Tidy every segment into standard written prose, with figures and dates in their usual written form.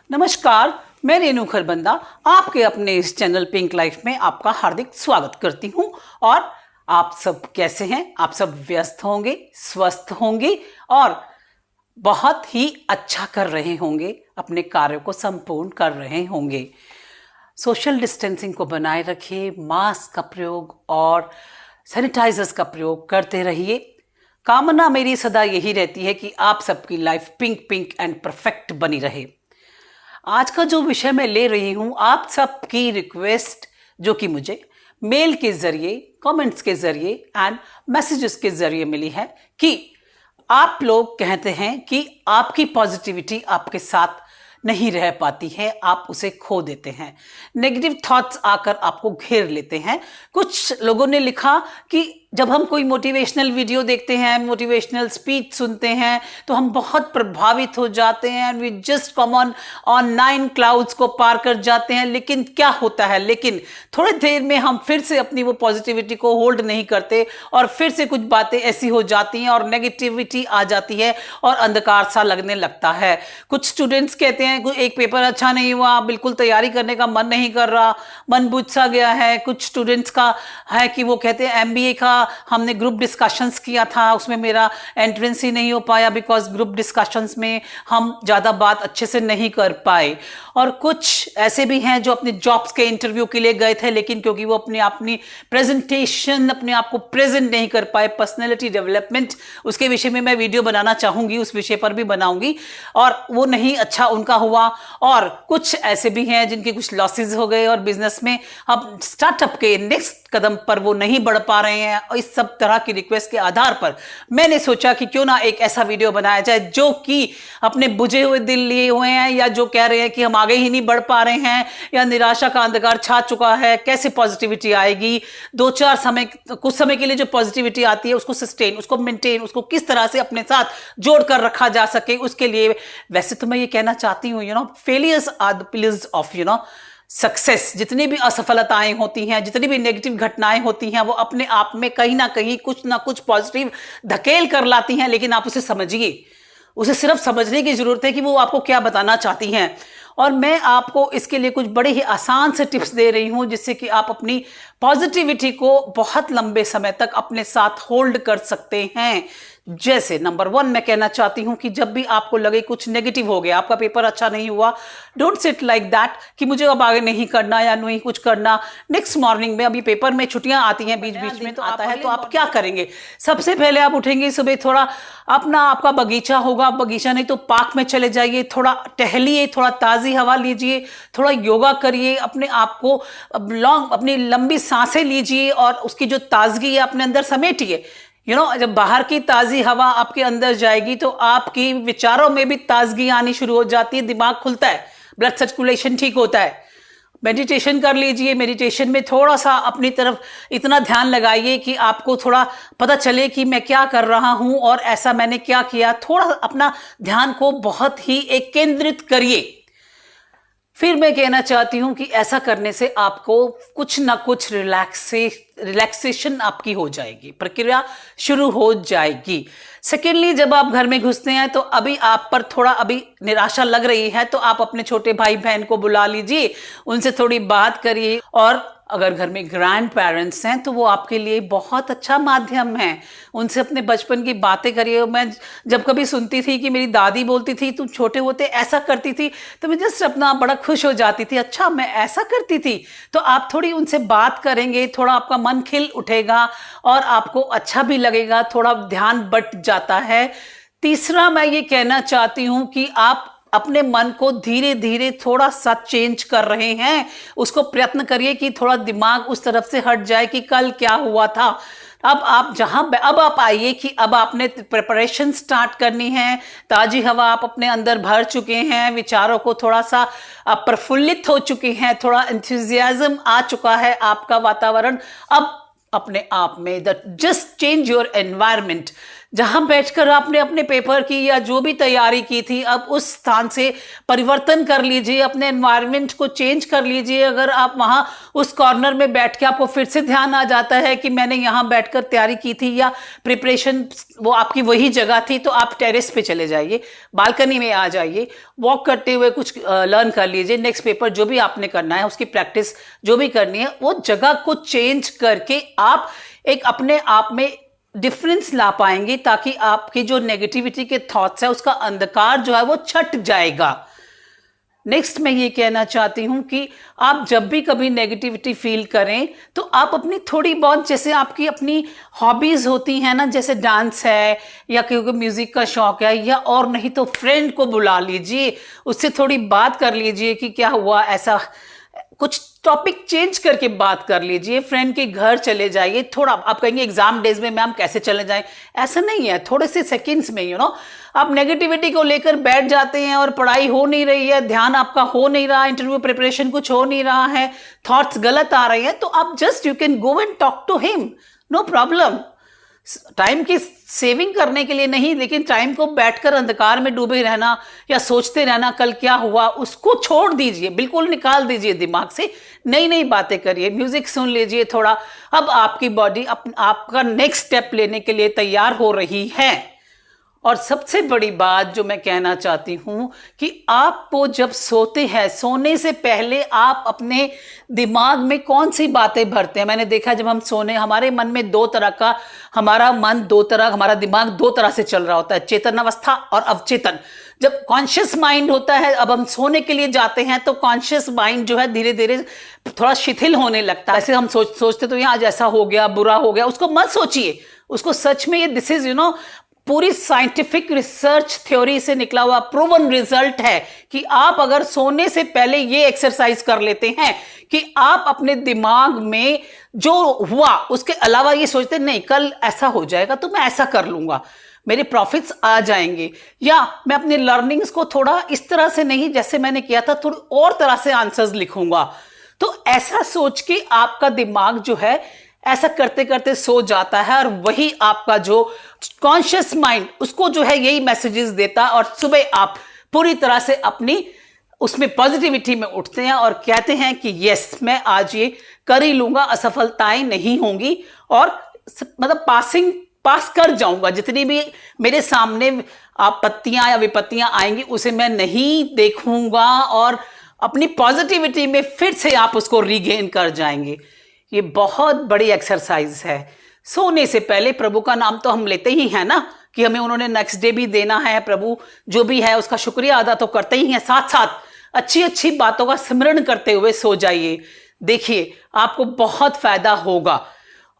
नमस्कार, मैं रेणु खरबंदा आपके अपने इस चैनल पिंक लाइफ में आपका हार्दिक स्वागत करती हूं। और आप सब कैसे हैं? आप सब व्यस्त होंगे, स्वस्थ होंगे और बहुत ही अच्छा कर रहे होंगे, अपने कार्यों को संपूर्ण कर रहे होंगे। सोशल डिस्टेंसिंग को बनाए रखिए, मास्क का प्रयोग और सैनिटाइजर्स का प्रयोग करते रहिए। कामना मेरी सदा यही रहती है कि आप सबकी life pink pink and perfect बनी रहे। आज का जो विषय मैं ले रही हूं, आप सबकी रिक्वेस्ट जो कि मुझे मेल के जरिए, कमेंट्स के जरिए एंड मैसेजेस के जरिए मिली है कि आप लोग कहते हैं कि आपकी पॉजिटिविटी आपके साथ नहीं रह पाती है, आप उसे खो देते हैं, नेगेटिव थॉट्स आकर आपको घेर लेते हैं। कुछ लोगों ने लिखा कि जब हम कोई मोटिवेशनल वीडियो देखते हैं, मोटिवेशनल स्पीच सुनते हैं तो हम बहुत प्रभावित हो जाते हैं and we just come on 9 clouds को पार कर जाते हैं। लेकिन क्या होता है, लेकिन थोड़ी देर में हम फिर से अपनी वो पॉजिटिविटी को होल्ड नहीं करते और फिर से कुछ बातें ऐसी हो जाती हैं और नेगेटिविटी आ जाती है और अंधकार सा लगने लगता है। कुछ स्टूडेंट्स कहते हैं एक पेपर अच्छा नहीं हुआ, बिल्कुल तैयारी करने का मन नहीं कर रहा, मन बुझ सा गया है। कुछ स्टूडेंट्स का है कि वो कहते हैं एमबीए का हमने ग्रुप डिस्कशंस किया था, उसमें मेरा एंट्रेंस ही नहीं हो पाया बिकॉज ग्रुप डिस्कशंस में हम ज़्यादा बात अच्छे से नहीं कर पाए। और कुछ ऐसे भी हैं जो अपने जॉब्स के इंटरव्यू के लिए गए थे, लेकिन क्योंकि वो अपनी प्रेजेंटेशन, अपने आप को प्रेजेंट नहीं कर पाए, पर्सनैलिटी डेवलपमेंट, उसके विषय में मैं वीडियो बनाना चाहूँगी, उस विषय पर भी बनाऊंगी, और वो नहीं अच्छा उनका हुआ। और कुछ ऐसे भी हैं जिनके कुछ लॉसेज हो गए और बिजनेस में अब स्टार्टअप के नेक्स्ट कदम पर वो नहीं बढ़ पा रहे हैं। इस सब तरह की रिक्वेस्ट के आधार पर मैंने सोचा कि क्यों ना एक ऐसा वीडियो बनाया जाए जो कि अपने बुझे हुए दिल लिए हुए हैं या जो कह रहे हैं कि हम आगे ही नहीं बढ़ पा रहे हैं या निराशा का अंधकार छा चुका है, कैसे पॉजिटिविटी आएगी। कुछ समय के लिए जो पॉजिटिविटी आती है उसको सस्टेन, उसको मेंटेन, उसको किस तरह से अपने साथ जोड़कर रखा जा सके, उसके लिए वैसे तो मैं ये कहना चाहती हूँ, failures are the pillars of success. जितनी भी असफलताएं होती हैं, जितनी भी नेगेटिव घटनाएं होती हैं, वो अपने आप में कहीं ना कहीं कुछ ना कुछ पॉजिटिव धकेल कर लाती हैं। लेकिन आप उसे समझिए, उसे सिर्फ समझने की जरूरत है कि वो आपको क्या बताना चाहती हैं। और मैं आपको इसके लिए कुछ बड़े ही आसान से टिप्स दे रही हूं जिससे कि आप अपनी पॉजिटिविटी को बहुत लंबे समय तक अपने साथ होल्ड कर सकते हैं। जैसे नंबर 1 मैं कहना चाहती हूं कि जब भी आपको लगे कुछ नेगेटिव हो गया, आपका पेपर अच्छा नहीं हुआ, डोंट सिट लाइक दैट कि मुझे अब आगे नहीं करना या नहीं कुछ करना। नेक्स्ट मॉर्निंग में, अभी पेपर में छुट्टियां आती हैं बीच बीच में तो आता है, तो आप क्या करेंगे? सबसे पहले आप उठेंगे सुबह, थोड़ा आपका बगीचा होगा, बगीचा नहीं तो पार्क में चले जाइए, थोड़ा टहलिए, थोड़ा ताज़ी हवा लीजिए, थोड़ा योगा करिए, अपने आप को अपनी लंबी सांसें लीजिए और उसकी जो ताजगी है अपने अंदर समेटिए। जब बाहर की ताज़ी हवा आपके अंदर जाएगी तो आपकी विचारों में भी ताजगी आनी शुरू हो जाती है, दिमाग खुलता है, ब्लड सर्कुलेशन ठीक होता है। मेडिटेशन कर लीजिए, मेडिटेशन में थोड़ा सा अपनी तरफ इतना ध्यान लगाइए कि आपको थोड़ा पता चले कि मैं क्या कर रहा हूं और ऐसा मैंने क्या किया। थोड़ा अपना ध्यान को बहुत ही एक केंद्रित करिए। फिर मैं कहना चाहती हूं कि ऐसा करने से आपको कुछ ना कुछ रिलैक्सेशन आपकी हो जाएगी, प्रक्रिया शुरू हो जाएगी। सेकेंडली, जब आप घर में घुसते हैं तो अभी आप पर थोड़ा अभी निराशा लग रही है तो आप अपने छोटे भाई बहन को बुला लीजिए, उनसे थोड़ी बात करिए। और अगर घर में ग्रैंड पेरेंट्स हैं तो वो आपके लिए बहुत अच्छा माध्यम है, उनसे अपने बचपन की बातें करिए। मैं जब कभी सुनती थी कि मेरी दादी बोलती थी तुम छोटे होते ऐसा करती थी, तो मैं जस्ट अपना बड़ा खुश हो जाती थी, अच्छा मैं ऐसा करती थी। तो आप थोड़ी उनसे बात करेंगे, थोड़ा आपका मन खिल उठेगा और आपको अच्छा भी लगेगा, थोड़ा ध्यान बट जाता है। तीसरा मैं ये कहना चाहती हूँ कि आप अपने मन को धीरे धीरे थोड़ा सा चेंज कर रहे हैं, उसको प्रयत्न करिए कि थोड़ा दिमाग उस तरफ से हट जाए कि कल क्या हुआ था। अब आप आइए कि अब आपने प्रिपरेशन स्टार्ट करनी है, ताजी हवा आप अपने अंदर भर चुके हैं, विचारों को थोड़ा सा आप प्रफुल्लित हो चुके हैं, थोड़ा एंथुजियाज्म आ चुका है आपका वातावरण। अब अपने आप में जस्ट चेंज योर एनवायरमेंट, जहां बैठकर आपने अपने पेपर की या जो भी तैयारी की थी, अब उस स्थान से परिवर्तन कर लीजिए, अपने एनवायरनमेंट को चेंज कर लीजिए। अगर आप वहां उस कॉर्नर में बैठ के आपको फिर से ध्यान आ जाता है कि मैंने यहां बैठकर तैयारी की थी या प्रिपरेशन वो आपकी वही जगह थी, तो आप टेरेस पे चले जाइए, बालकनी में आ जाइए, वॉक करते हुए कुछ लर्न कर लीजिए। नेक्स्ट पेपर जो भी आपने करना है उसकी प्रैक्टिस जो भी करनी है, वो जगह को चेंज करके आप एक अपने आप में डिफरेंस ला पाएंगे, ताकि आपकी जो नेगेटिविटी के थॉट्स है उसका अंधकार जो है वो छट जाएगा। नेक्स्ट मैं ये कहना चाहती हूं कि आप जब भी कभी नेगेटिविटी फील करें तो आप अपनी थोड़ी बहुत, जैसे आपकी अपनी हॉबीज होती हैं ना, जैसे डांस है या क्योंकि म्यूजिक का शौक है, या और नहीं तो फ्रेंड को बुला लीजिए, उससे थोड़ी बात कर लीजिए कि क्या हुआ, ऐसा कुछ टॉपिक चेंज करके बात कर लीजिए। फ्रेंड के घर चले जाइए। थोड़ा आप कहेंगे एग्जाम डेज में मैम कैसे चले जाएं, ऐसा नहीं है, थोड़े से सेकंड्स में आप नेगेटिविटी को लेकर बैठ जाते हैं और पढ़ाई हो नहीं रही है, ध्यान आपका हो नहीं रहा, इंटरव्यू प्रिपरेशन कुछ हो नहीं रहा है, थॉट्स गलत आ रहे हैं, तो आप just you can go and talk to him, no problem. Time की सेविंग करने के लिए नहीं, लेकिन टाइम को बैठकर अंधकार में डूबे रहना या सोचते रहना कल क्या हुआ, उसको छोड़ दीजिए, बिल्कुल निकाल दीजिए दिमाग से। नई नई बातें करिए, म्यूजिक सुन लीजिए थोड़ा। अब आपकी बॉडी आपका नेक्स्ट स्टेप लेने के लिए तैयार हो रही है। और सबसे बड़ी बात जो मैं कहना चाहती हूं कि आपको जब सोते हैं, सोने से पहले आप अपने दिमाग में कौन सी बातें भरते हैं। मैंने देखा जब हम सोने, हमारे मन में हमारा दिमाग दो तरह से चल रहा होता है, चेतन अवस्था और अवचेतन। जब कॉन्शियस माइंड होता है, अब हम सोने के लिए जाते हैं तो कॉन्शियस माइंड जो है धीरे धीरे थोड़ा शिथिल होने लगता है। ऐसे हम सोचते तो आज ऐसा हो गया, बुरा हो गया, उसको मत सोचिए, उसको सच में ये दिस इज पूरी साइंटिफिक रिसर्च थ्योरी से निकला हुआ प्रूवन रिजल्ट है कि आप अगर सोने से पहले ये एक्सरसाइज कर लेते हैं कि आप अपने दिमाग में जो हुआ उसके अलावा ये सोचते नहीं कल ऐसा हो जाएगा तो मैं ऐसा कर लूंगा, मेरे प्रॉफिट्स आ जाएंगे, या मैं अपने लर्निंग्स को थोड़ा इस तरह से नहीं जैसे मैंने किया था, थोड़ी और तरह से आंसर्स लिखूंगा। तो ऐसा सोच के आपका दिमाग जो है ऐसा करते करते सो जाता है, और वही आपका जो कॉन्शियस माइंड उसको जो है यही मैसेजेस देता है, और सुबह आप पूरी तरह से अपनी उसमें पॉजिटिविटी में उठते हैं और कहते हैं कि यस मैं आज ये कर ही लूंगा, असफलताएं नहीं होंगी, और मतलब पास कर जाऊंगा, जितनी भी मेरे सामने आपत्तियां या विपत्तियां आएंगी उसे मैं नहीं देखूंगा, और अपनी पॉजिटिविटी में फिर से आप उसको रीगेन कर जाएंगे। ये बहुत बड़ी एक्सरसाइज है। सोने से पहले प्रभु का नाम तो हम लेते ही हैं ना, कि हमें उन्होंने नेक्स्ट डे भी देना है, प्रभु जो भी है उसका शुक्रिया अदा तो करते ही हैं, साथ साथ अच्छी अच्छी बातों का स्मरण करते हुए सो जाइए। देखिए आपको बहुत फायदा होगा।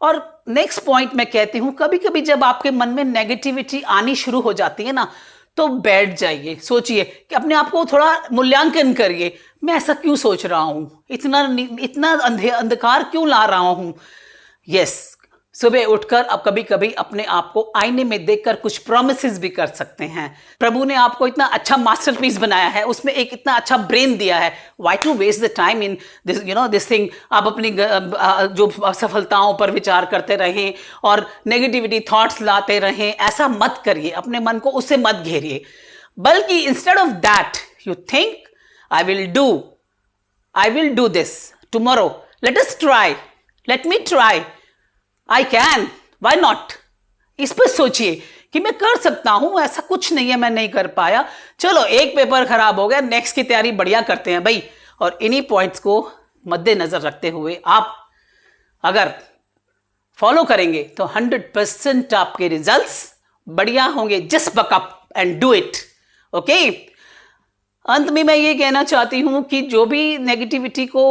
और नेक्स्ट पॉइंट मैं कहती हूं, कभी कभी जब आपके मन में नेगेटिविटी आनी शुरू हो जाती है ना, तो बैठ जाइए, सोचिए कि अपने आप को थोड़ा मूल्यांकन करिए, मैं ऐसा क्यों सोच रहा हूं, इतना अंधकार क्यों ला रहा हूं। यस, सुबह उठकर अब कभी कभी अपने आप को आईने में देखकर कुछ प्रॉमिसेस भी कर सकते हैं। प्रभु ने आपको इतना अच्छा मास्टरपीस बनाया है, उसमें एक इतना अच्छा ब्रेन दिया है, why to waste the time in this this thing. आप अपनी जो असफलताओं पर विचार करते रहें और नेगेटिविटी थॉट्स लाते रहें, ऐसा मत करिए, अपने मन को उससे मत घेरिए, बल्कि instead of that you think I will do this tomorrow. Let us try. Let me try. I can. Why not? इस पर सोचिए कि मैं कर सकता हूं, ऐसा कुछ नहीं है मैं नहीं कर पाया, चलो एक पेपर खराब हो गया, नेक्स्ट की तैयारी बढ़िया करते हैं भाई। और इन्हीं पॉइंट्स को मद्देनजर रखते हुए आप अगर फॉलो करेंगे तो 100% आपके रिजल्ट्स बढ़िया होंगे। Just buck up and do it. Okay, अंत में मैं ये कहना चाहती हूं कि जो भी नेगेटिविटी को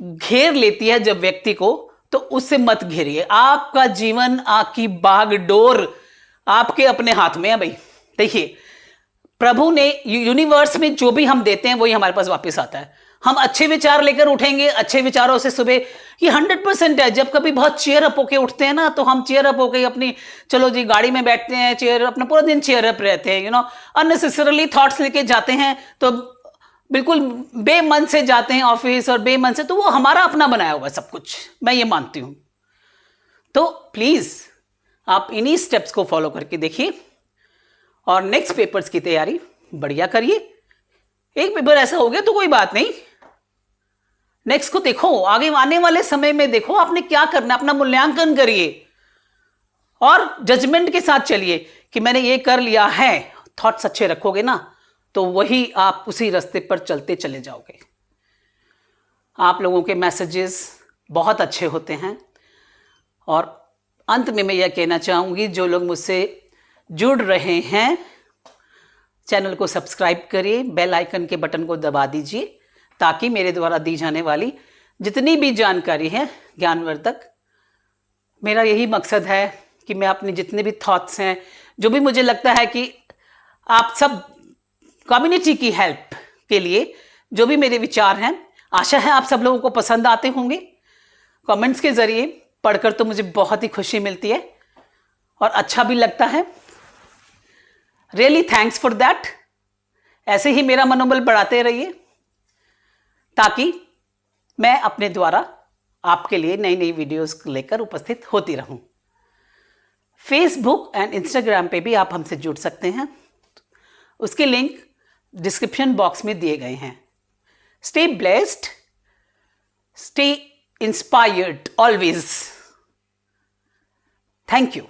घेर लेती है जब व्यक्ति को, तो उससे मत घेरिए। आपका जीवन, आपकी बागडोर आपके अपने हाथ में है भाई। देखिए प्रभु ने यूनिवर्स में जो भी हम देते हैं वही हमारे पास वापस आता है। हम अच्छे विचार लेकर उठेंगे, अच्छे विचारों से सुबह, ये 100% है। जब कभी बहुत चेयर अप होके उठते हैं ना, तो हम चेयर अप होके अपनी, चलो जी गाड़ी में बैठते हैं, चेयर अपना पूरा दिन चेयर अप रहते हैं, अननेसेसरली थॉट्स लेके जाते हैं, तो बिल्कुल बेमन से जाते हैं ऑफिस, और बेमन से, तो वो हमारा अपना बनाया हुआ सब कुछ, मैं ये मानती हूं। तो प्लीज आप इन्हीं स्टेप्स को फॉलो करके देखिए और नेक्स्ट पेपर्स की तैयारी बढ़िया करिए। एक पेपर ऐसा हो गया तो कोई बात नहीं, नेक्स्ट को देखो, आगे आने वाले समय में देखो आपने क्या करना, अपना मूल्यांकन करिए और जजमेंट के साथ चलिए कि मैंने ये कर लिया है। थॉट्स अच्छे रखोगे ना तो वही आप उसी रास्ते पर चलते चले जाओगे। आप लोगों के मैसेजेस बहुत अच्छे होते हैं और अंत में मैं यह कहना चाहूंगी, जो लोग मुझसे जुड़ रहे हैं चैनल को सब्सक्राइब करिए, बेल आइकन के बटन को दबा दीजिए ताकि मेरे द्वारा दी जाने वाली जितनी भी जानकारी है ज्ञानवर्धक, मेरा यही मकसद है कि मैं अपने जितने भी थॉट्स हैं, जो भी मुझे लगता है कि आप सब कम्युनिटी की हेल्प के लिए जो भी मेरे विचार हैं, आशा है आप सब लोगों को पसंद आते होंगे। कमेंट्स के जरिए पढ़कर तो मुझे बहुत ही खुशी मिलती है और अच्छा भी लगता है। Really thanks for that. ऐसे ही मेरा मनोबल बढ़ाते रहिए ताकि मैं अपने द्वारा आपके लिए नई नई वीडियोस लेकर उपस्थित होती रहूं। फेसबुक एंड इंस्टाग्राम पे भी आप हमसे जुड़ सकते हैं, उसके लिंक डिस्क्रिप्शन बॉक्स में दिए गए हैं। Stay blessed, stay inspired always. Thank you.